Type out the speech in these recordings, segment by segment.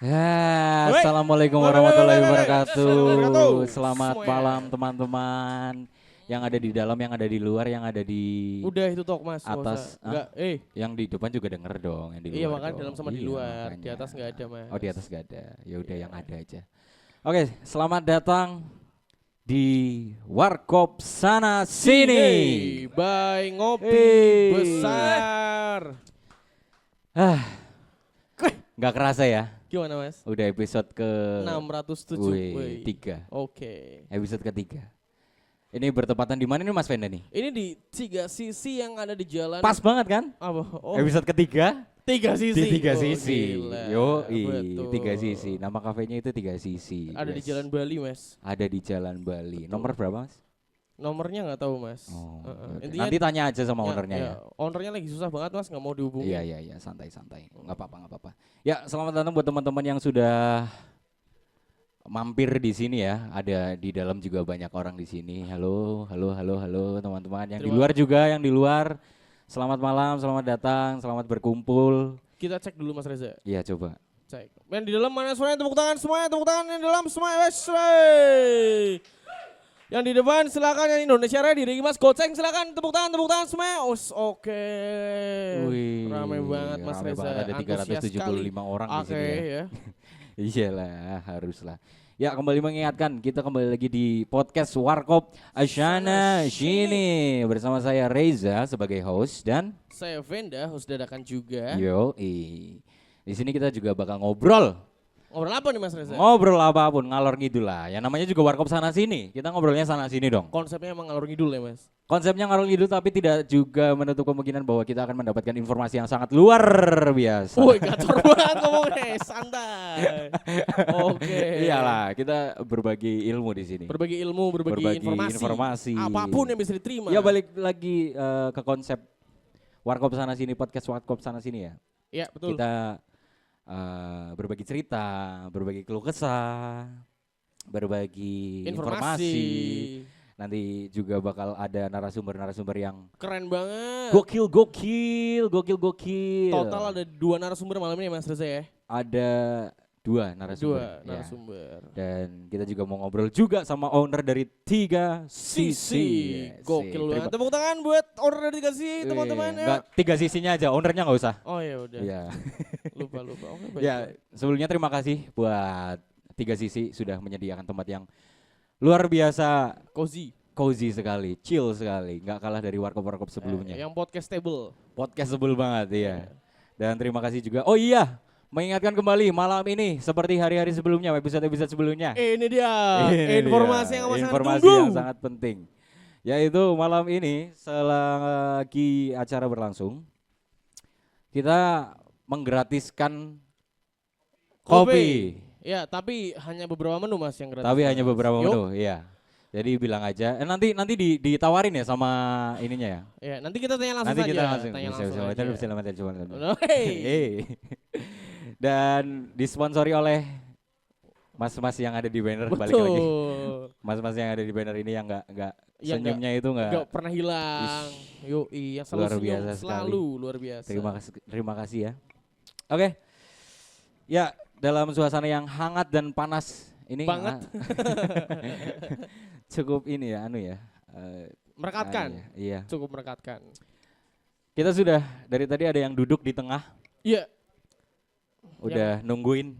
Assalamualaikum warahmatullahi wabarakatuh. Selamat malam teman-teman yang ada di dalam, yang ada di luar, yang ada di Udah itu talk mas, atas. enggak, Yang di depan juga denger dong, yang di luar. iya makanya dong. dalam sama di Iya, luar, makanya. di atas nggak ada mas. Oh di atas nggak ada, ya udah Iya. yang ada aja. Oke, selamat datang di Warkop Sana Sini. Hey, by ngopi Hey. besar. Nggak kerasa ya, Gimana mas? udah episode ke 607. Wih. 3, Oke. episode ketiga. Ini bertepatan di mana nih Mas Venda nih? Ini di 3 sisi yang ada di jalan. Pas banget kan? Apa? Oh, Episode ketiga 3 sisi. di 3 Oh, sisi. gila. Yo, Betul. 3 sisi. Nama kafenya itu 3 sisi. Ada di Yes. Jalan Bali mas. Ada di Jalan Bali. Betul. Nomor berapa Mas? Nomornya nggak tahu mas. Oh, oke. Intinya Nanti tanya aja sama ownernya ya. Ownernya lagi susah banget mas, nggak mau dihubungi. Iya, santai. Nggak apa-apa. Ya, selamat datang buat teman-teman yang sudah mampir di sini ya. Ada di dalam juga banyak orang di sini. Halo teman-teman. Yang di luar juga, yang di luar. Selamat malam, selamat datang, selamat berkumpul. Kita cek dulu mas Reza. Iya, coba. Cek. Yang di dalam mana semuanya, tepuk tangan semuanya, tepuk tangan yang di dalam semuanya. Wes, wey. Yang di depan silakan, yang Indonesia Raya diri Mas Goceng silakan, tepuk tangan semuanya. Oke. Wih, Rame banget Mas rame Reza. banget, ada Antusias 375 orang di sini ya. ya. Iyalah, haruslah. Ya, kembali mengingatkan, kita kembali lagi di podcast Warkop Sana Sini bersama saya Reza sebagai host dan Saya Venda, host dadakan juga. Di sini kita juga bakal ngobrol Ngobrol apa nih Mas Reza? Ngobrol apapun, ngalor ngidul lah. Ya namanya juga Warkop Sana Sini. Kita ngobrolnya sana sini dong. Konsepnya emang ngalor ngidul ya Mas? Konsepnya ngalor ngidul tapi tidak juga menutup kemungkinan bahwa kita akan mendapatkan informasi yang sangat luar biasa. Woi gacor banget ngomongnya, santai. Oke. Iyalah, kita berbagi ilmu di sini. Berbagi ilmu, berbagi informasi. Apapun yang bisa diterima. Ya balik lagi ke konsep Warkop Sana Sini, podcast Warkop Sana Sini ya. Iya betul. Kita berbagi cerita, berbagi keluh kesah, berbagi informasi. Nanti juga bakal ada narasumber-narasumber yang keren banget. Gokil. Total ada 2 narasumber malam ini Mas Reza ya. Ada 2 narasumber. 2 narasumber. Ya. Dan kita juga mau ngobrol juga sama owner dari 3 sisi. Gokil banget. Tepuk tangan buat owner dari 3 sisi teman-teman ya. Enggak, 3 sisinya aja, ownernya nggak usah. Oh ya udah. Iya. Lupa. Oke, baik. Ya, sebelumnya terima kasih buat 3 sisi sudah menyediakan tempat yang luar biasa cozy sekali, chill sekali, nggak kalah dari warkop-warkop sebelumnya. Yang podcastable. Podcastable banget ya. Dan terima kasih juga. Oh iya, mengingatkan kembali malam ini seperti hari-hari sebelumnya, episode-episode sebelumnya. Ini dia informasi yang sangat penting. Yaitu malam ini selagi acara berlangsung, kita menggratiskan kopi. Ya, tapi hanya beberapa menu Mas yang gratis. Tapi hanya beberapa menu, iya. Jadi bilang aja, nanti ditawarin ya sama ininya ya. Ya, nanti kita tanya langsung nanti saja. Kita langsung. Dan disponsori oleh mas-mas yang ada di banner. Betul. Balik lagi. Mas-mas yang ada di banner ini yang enggak senyumnya itu enggak pernah hilang. Yoi, yang selalu luar senyum, biasa selalu luar biasa. Terima kasih ya. Oke. Ya, dalam suasana yang hangat dan panas ini banget. Cukup ini ya, merekatkan. Iya. Cukup merekatkan. Kita sudah dari tadi ada yang duduk di tengah. Iya. Udah nungguin.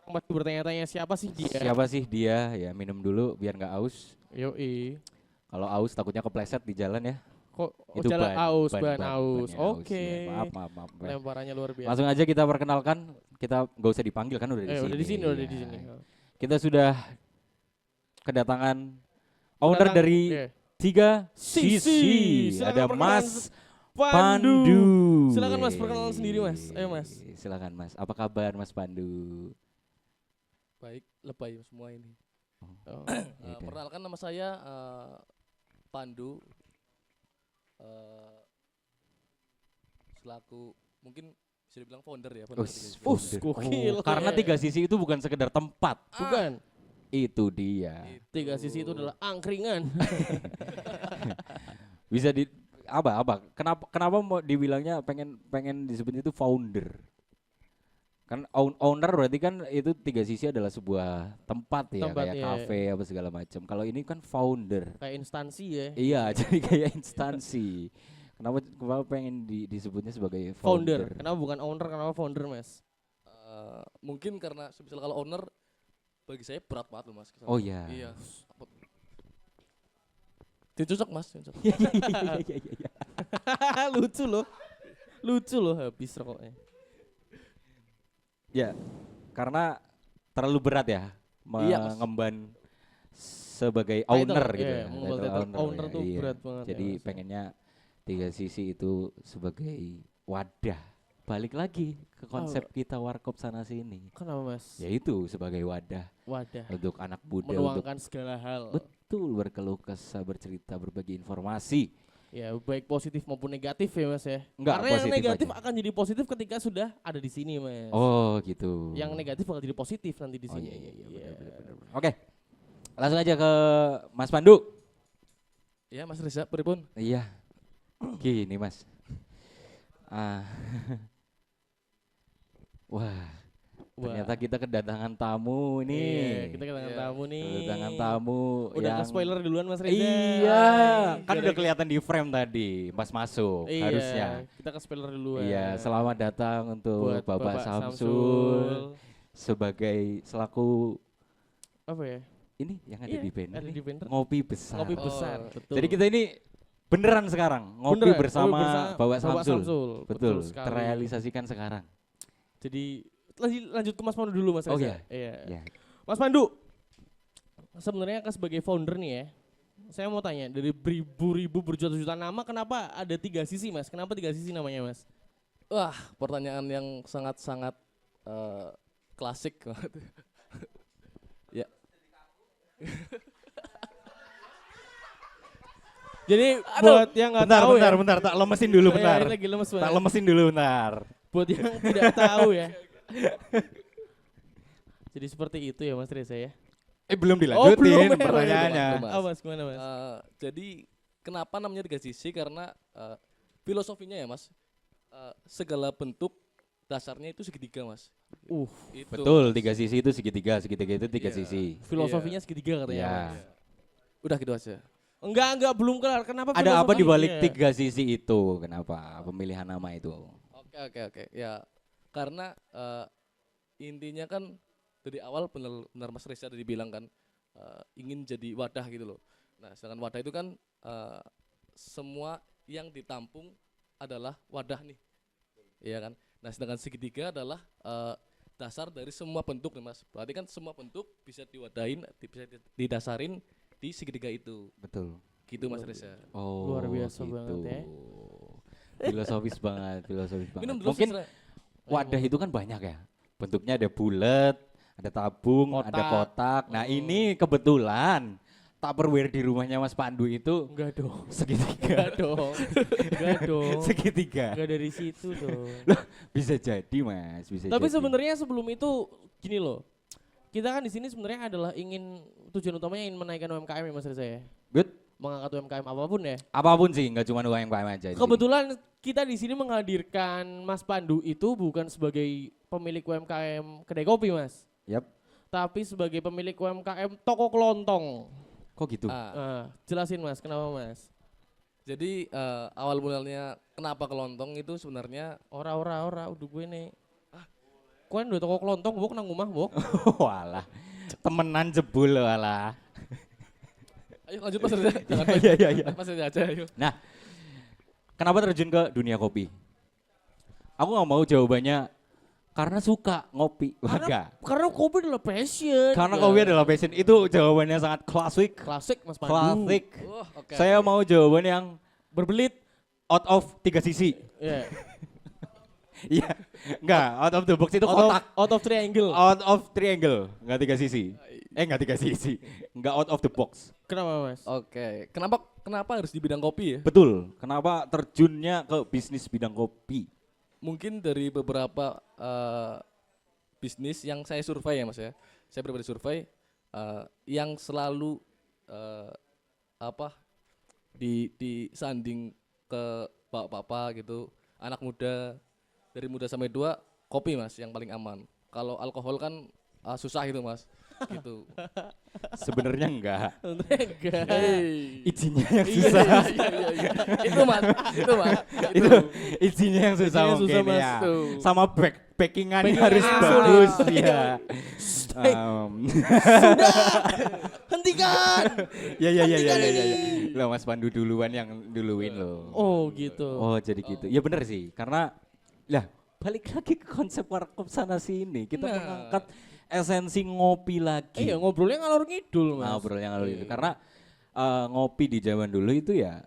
Orang masih bertanya-tanya siapa sih dia? Siapa sih dia? Ya minum dulu biar nggak aus. Yoi. Kalau aus takutnya kepleset di jalan ya. Kok itu jalan aus, ban aus. Oke. Ya, maaf. Lemparannya luar biasa. Langsung aja kita perkenalkan. Kita nggak usah dipanggil kan udah di sini. Udah di sini. Kita sudah kedatangan owner dari 3 sisi. Ada Mas Pandu. Silakan Mas perkenalan sendiri Mas. Ayo Mas. Silakan Mas. Apa kabar Mas Pandu? Baik, lebay semua ini. Yaudah. Perkenalkan nama saya Pandu. Selaku mungkin bisa dibilang founder ya. Gokil. Karena 3 sisi itu bukan sekedar tempat. Bukan. Itu dia. 3 sisi itu adalah angkringan. Bisa di apa? Kenapa mau dibilangnya pengen disebut itu founder? Kan owner berarti kan itu tiga sisi adalah sebuah tempat ya, Tempat, kayak iya. kafe apa segala macam. Kalau ini kan founder. Kayak instansi ya. Iya, jadi kayak instansi. Kenapa pengen disebutnya sebagai Founder. founder? Kenapa bukan owner? Kenapa founder, Mas? Mungkin karena semisal kalau owner bagi saya berat banget loh mas. Oh iya. Iya. Cocok mas. Cocok. Lucu loh. Lucu loh habis rokoknya. Ya, karena terlalu berat ya Iya, Mas. mengemban sebagai Title, owner gitu iya, ya. mengemban Title title owner ya, tuh iya. berat banget ya, Jadi Mas, ya. pengennya tiga sisi itu sebagai wadah. Balik lagi ke konsep kita warkop sana sini. Kenapa Mas? Yaitu sebagai wadah Wadah. untuk anak muda untuk Menuangkan segala hal. betul berkeluh kesah, bercerita, berbagi informasi. Ya baik positif maupun negatif ya Mas ya. Enggak, Karena yang positif negatif aja. akan jadi positif ketika sudah ada di sini Mas. Oh gitu. Yang negatif bakal jadi positif nanti di Oh sini. iya iya iya Iya. benar. Oke. Langsung aja ke Mas Pandu. Iya mas Reza, pripun? Iya. Gini Mas. Ah. Wah, ternyata kita kedatangan tamu Iya, nih. kita kedatangan Iya. tamu nih. Kedatangan tamu Udah yang ke spoiler duluan Mas Reza. Iya, Ay, kan biar- udah kelihatan di frame tadi pas masuk Iya, harusnya. kita ke spoiler duluan. Iya, selamat datang untuk Buat Bapak Samsul sebagai selaku Apa ya? ini yang ada Iya, di banner ada nih, di banner. ngopi besar. Ngopi Oh. besar. Betul. Jadi kita ini beneran sekarang ngopi Beneran, bersama ngopi bersama Bapak Bapak Samsul. Samsul. Betul, sekali. terrealisasikan sekarang. Jadi lanjut ke Mas Pandu dulu Mas Oh Reza. iya. Iya. Ya. Mas Pandu, sebenarnya kan sebagai founder nih ya, saya mau tanya dari beribu-ribu berjuta-juta nama, kenapa ada tiga sisi Mas? Kenapa tiga sisi namanya Mas? Wah, pertanyaan yang sangat-sangat klasik banget. Ya, Jadi buat yang nggak tahu ya, bentar, tak lemesin dulu Iya, bentar. ini lagi lemes Tak banget. lemesin dulu bentar. Buat yang tidak tahu ya. Jadi seperti itu ya Mas Reza ya. Belum belum dilanjutin ya. pertanyaannya. Belum, Mas. Ah Mas gimana Mas? Jadi kenapa namanya tiga sisi? Karena filosofinya ya mas, segala bentuk dasarnya itu segitiga mas. Itu. Betul, tiga sisi itu segitiga, segitiga itu tiga Iya. sisi. Filosofinya segitiga katanya. Iya. Mas. Udah gitu aja. Enggak belum kelar. Kenapa? Ada apa di balik filosofinya? tiga sisi itu? Kenapa pemilihan nama itu? Oke. Ya, karena intinya kan dari awal benar Mas Reza tadi bilang kan ingin jadi wadah gitu loh. Nah, sedangkan wadah itu kan semua yang ditampung adalah wadah nih, iya kan. Nah, sedangkan segitiga adalah dasar dari semua bentuk nih mas. Berarti kan semua bentuk bisa diwadahin, bisa didasarin di segitiga itu. Betul. Gitu mas Reza. Oh, Luar biasa gitu. banget ya. Filosofis banget, filosofis banget. Minum dulu Mungkin Reza. wadah itu kan banyak ya. Bentuknya ada bulat, ada tabung, ada Kotak. kotak. Nah, ini kebetulan Tupperware di rumahnya Mas Pandu itu Enggak dong. segitiga. Enggak dong. Enggak dong. Segitiga. Enggak dari situ dong. Bisa jadi, Mas, bisa Tapi jadi. sebenarnya sebelum itu gini loh. Kita kan di sini sebenarnya adalah tujuan utamanya ingin menaikkan UMKM ya Mas Reza ya. Good. Mengangkat UMKM apapun ya. Apapun sih, nggak cuma UMKM aja. di sini. Kebetulan kita di sini menghadirkan Mas Pandu itu bukan sebagai pemilik UMKM kedai kopi Mas, Yap. tapi sebagai pemilik UMKM toko kelontong. Kok gitu? Jelasin Mas, kenapa Mas? Jadi awal mulanya kenapa kelontong itu sebenarnya Ora, udah gue nih. Kuen udah toko kelontong, bok nang rumah bok. Walah. Temenan jebul walah. ayo lanjut mas Reza. Jangan Iya. mas Reza aja ayo. Nah, kenapa terjun ke dunia kopi? Aku nggak mau jawabannya karena suka ngopi. Enggak. Karena kopi adalah passion. Karena Ya. kopi adalah passion. Itu jawabannya sangat klasik. Klasik Mas Pandu. Klasik. Oke. Saya mau jawaban yang Berbelit. out of tiga sisi. Ya. Iya. Enggak, out of the box itu Out kotak. of triangle. Out of triangle, enggak tiga sisi. Enggak tiga sisi. Enggak out of the box. Kenapa Mas? Oke. Kenapa harus di bidang kopi ya? Betul. Kenapa terjunnya ke bisnis bidang kopi? Mungkin dari beberapa bisnis yang saya survei ya mas ya. Saya pribadi survei yang selalu disanding ke bapak-bapak gitu, anak muda dari muda sampai tua kopi mas yang paling aman. Kalau alkohol kan susah itu mas. Gitu. Sebenarnya enggak. Enggak. Izinnya yang Iya, susah. Iya. Itu mas. Itu izinnya yang susah Izinnya mungkin susah, Mas. ya. Tuh. Sama packingan Packingan harus yang bagus sulit. ya. Hey. Hentikan. Ya. Lah Mas Pandu duluan yang duluin loh. Oh gitu. Oh jadi gitu. Ya bener sih karena lah balik lagi ke konsep warkop sana sini. Kita Nah. mengangkat esensi ngopi lagi. Iya ngobrolnya ngalor ngidul mas. Ngobrol yang lalu itu Iya. karena ngopi di zaman dulu itu ya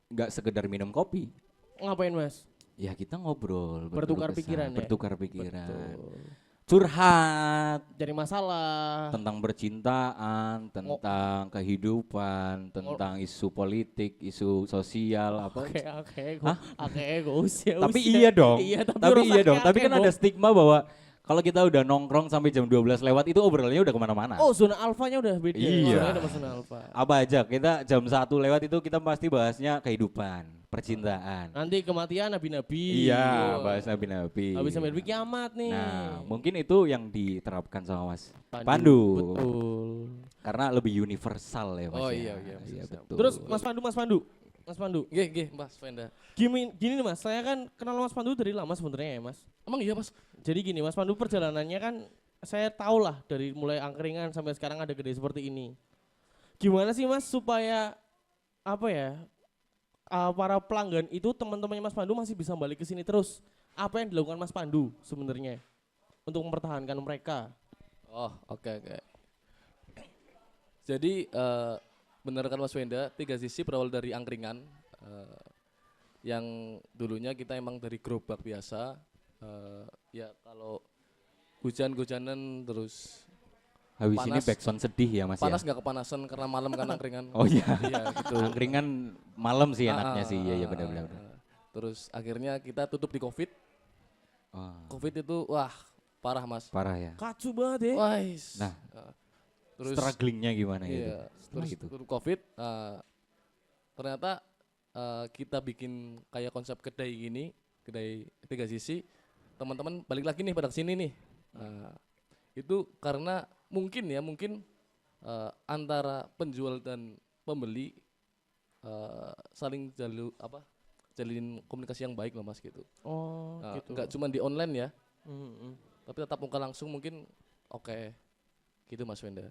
nggak sekedar minum kopi. Ngapain mas? Ya kita ngobrol, Bertukar berkeluh kesah, pikiran ya? bertukar pikiran, Betul. curhat Cari masalah. tentang percintaan, tentang kehidupan, tentang isu politik, isu sosial apa. Oke. Hah? Oke, usia. Tapi iya dong. Iya, Tapi iya dong. Tapi kan kok. ada stigma bahwa kalau kita udah nongkrong sampai jam 12 lewat itu obrolannya udah kemana-mana. Oh zona alfanya udah beda. Iya. Zonanya udah masuk zona alfa. Apa aja kita jam 1 lewat itu kita pasti bahasnya kehidupan, percintaan. Nanti kematian nabi-nabi. Iya, Oh. bahas nabi-nabi. Habis sampai nabi kiamat nih. Nah, mungkin itu yang diterapkan sama Mas Pandu. Pandu. Betul. Karena lebih universal ya Mas. Oh, ya. iya, Iya, siap. betul. Terus Mas Pandu. Gih mas Venda. Gini nih Mas, saya kan kenal Mas Pandu dari lama sebenarnya ya Mas. Emang iya mas? Jadi gini Mas Pandu perjalanannya kan saya tahu lah dari mulai angkringan sampai sekarang ada gede seperti ini. Gimana sih Mas supaya apa ya para pelanggan itu teman-temannya Mas Pandu masih bisa balik ke sini terus? Apa yang dilakukan Mas Pandu sebenarnya untuk mempertahankan mereka? Oh oke. Jadi benar kan Mas Wenda, tiga sisi berawal dari angkringan. Yang dulunya kita emang dari gerobak biasa. Ya kalau hujan-hujanan terus Habis ini panas. backsound sedih ya Mas panas ya. nggak kepanasan karena malam kan angkringan. Oh iya. Iya gitu. Angkringan malam sih enaknya sih. Iya Ah, benar-benar. Terus akhirnya kita tutup di Covid. Wah, Covid itu wah parah mas. parah ya. Kacu banget ya. Wais. Nah, terus strugglingnya gimana gitu? iya, Setelah terus itu. tutup Covid. Ternyata kita bikin kayak konsep kedai gini, kedai tiga sisi. Teman-teman balik lagi nih pada sini nih. Itu karena mungkin antara penjual dan pembeli saling jalin komunikasi yang baik lah mas gitu. Oh gitu. Nggak cuma di online ya, Mm-mm. tapi tetap muka langsung mungkin oke. Gitu mas Wenda.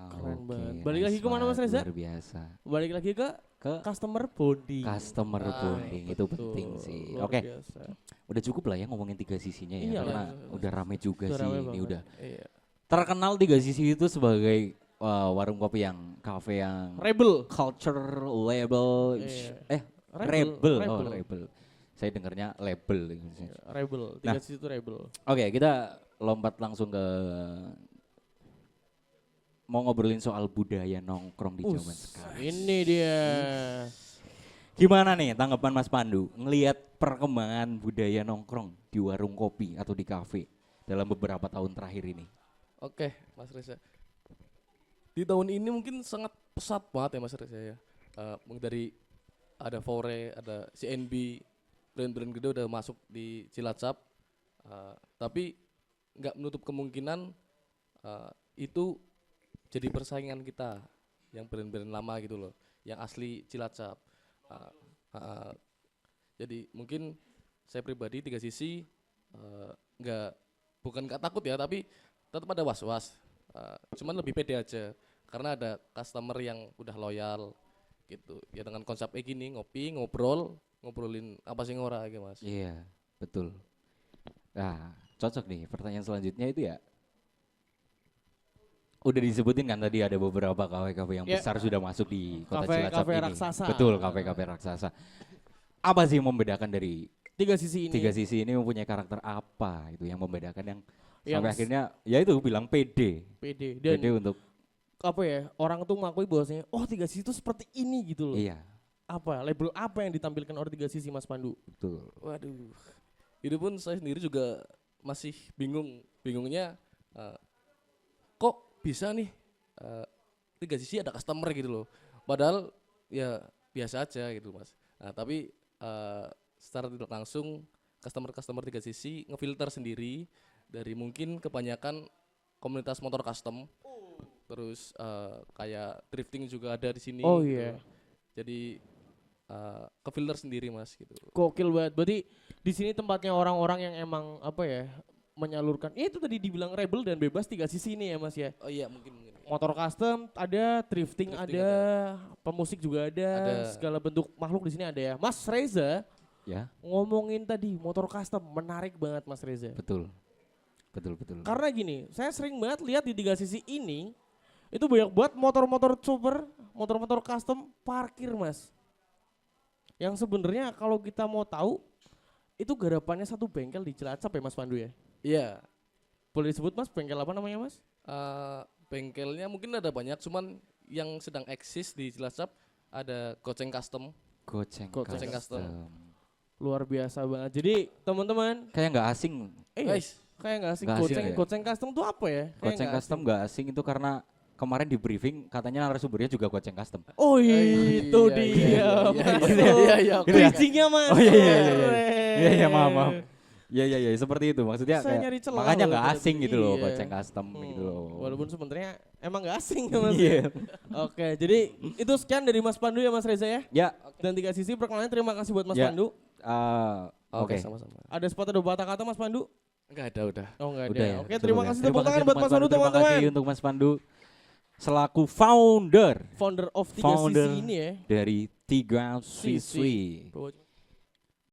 Keren Oke, banget. Balik lagi nice kemana, Mas banget, Reza? Luar biasa. Balik lagi ke Ke customer bonding. customer bonding itu penting sih. Luar Oke, biasa. udah cukup lah ya ngomongin tiga sisinya ya, Iya, karena Mas. udah rame juga Udah sih. rame Ini banget. udah Iya. terkenal tiga sisi itu sebagai warung kopi yang kafe yang Rebel. culture label, Iya. rebel. Oh, Rebel. rebel. Saya dengarnya label. Rebel. Nah. Tiga sisi itu rebel. Oke, kita lompat langsung ke mau ngobrolin soal budaya nongkrong di zaman sekarang. Ini dia. Gimana nih tanggapan Mas Pandu ngelihat perkembangan budaya nongkrong di warung kopi atau di kafe dalam beberapa tahun terakhir ini? Oke, Mas Reza. Di tahun ini mungkin sangat pesat banget ya Mas Reza ya. Mungkin dari ada Fore, ada CNB, brand-brand gede udah masuk di Cilacap. Tapi nggak menutup kemungkinan itu jadi persaingan kita yang brand-brand lama gitu loh, yang asli Cilacap. Jadi mungkin saya pribadi tiga sisi bukan nggak takut ya, tapi tetap ada was-was. Cuman lebih pede aja karena ada customer yang udah loyal gitu. Ya dengan konsep gini ngopi, ngobrolin apa sih ngora gitu Mas. Iya, betul. Nah, cocok nih pertanyaan selanjutnya itu ya. Udah disebutin kan tadi ada beberapa kafe-kafe yang Ya. besar sudah masuk di kota Kafe- Cilacap kafe ini. raksasa. Betul, kafe-kafe raksasa. Apa sih yang membedakan dari Tiga sisi ini. tiga sisi ini mempunyai karakter apa itu yang membedakan yang Yang sampai akhirnya ya itu bilang pede. PD. Dan Pede untuk apa ya, orang tuh mengakui bahwasanya oh tiga sisi itu seperti ini gitu loh. iya, Apa label apa yang ditampilkan oleh tiga sisi Mas Pandu? betul. Waduh. Itu pun saya sendiri juga masih bingungnya kok bisa nih tiga sisi ada customer gitu loh. Padahal ya biasa aja gitu Mas. Nah, tapi secara tidak langsung customer tiga sisi ngefilter sendiri dari mungkin kebanyakan komunitas motor custom. Terus kayak drifting juga ada di sini. Oh gitu. iya. Jadi kefilter sendiri Mas gitu. Gokil banget. Berarti di sini tempatnya orang-orang yang emang apa ya, menyalurkan. Itu tadi dibilang rebel dan bebas tiga sisi ini ya Mas ya. Oh iya mungkin. Motor custom ada, drifting Drifting ada, pemusik juga ada, Ada. segala bentuk makhluk di sini ada ya. Mas Reza Ya, ngomongin tadi motor custom menarik banget Mas Reza. betul. Betul, betul. Karena gini, saya sering banget lihat di tiga sisi ini itu banyak buat motor-motor super, motor-motor custom parkir Mas. Yang sebenarnya kalau kita mau tahu itu garapannya satu bengkel di Cilacap ya Mas Pandu ya. Iya. Boleh disebut Mas bengkel apa namanya Mas? Bengkelnya mungkin ada banyak, cuman yang sedang eksis di Cilacap ada Goceng Custom. Goceng Goceng custom. Luar biasa banget. Jadi teman-teman, Kayak nggak asing. Guys, kayak nggak sih Nggak asing goceng ya? goceng custom tuh apa ya? Kayak Goceng nggak custom asing. nggak asing itu karena kemarin di briefing katanya narasumbernya juga goceng custom. Oh iya, itu iya, dia. iya, masuk. iya, oke. Bridging-nya Mas. Oh iya iya iya. Keren. Iya iya maaf. Iya iya iya seperti itu maksudnya Saya kayak nyari celah makanya loh nggak berarti. asing gitu loh Iya. goceng custom gitu loh. Walaupun sebenarnya emang nggak asing ya Mas. Iya. Oke, jadi itu sekian dari Mas Pandu ya Mas Reza ya. Ya. Dan tiga sisi perkenalan terima kasih buat Mas Ya. Pandu. Oke. sama-sama. Ada sepatah dua patah kata Mas Pandu? Enggak ada udah. Oh enggak ada. Udah ya. Oke, betul terima ya. kasih Terima tepuk tangan kasih buat untuk Mas Pandu Terima teman-teman. kasih untuk Mas Pandu selaku founder Founder of tiga Founder. sisi ini ya. dari Tiga Sisi. Sisi. Bawa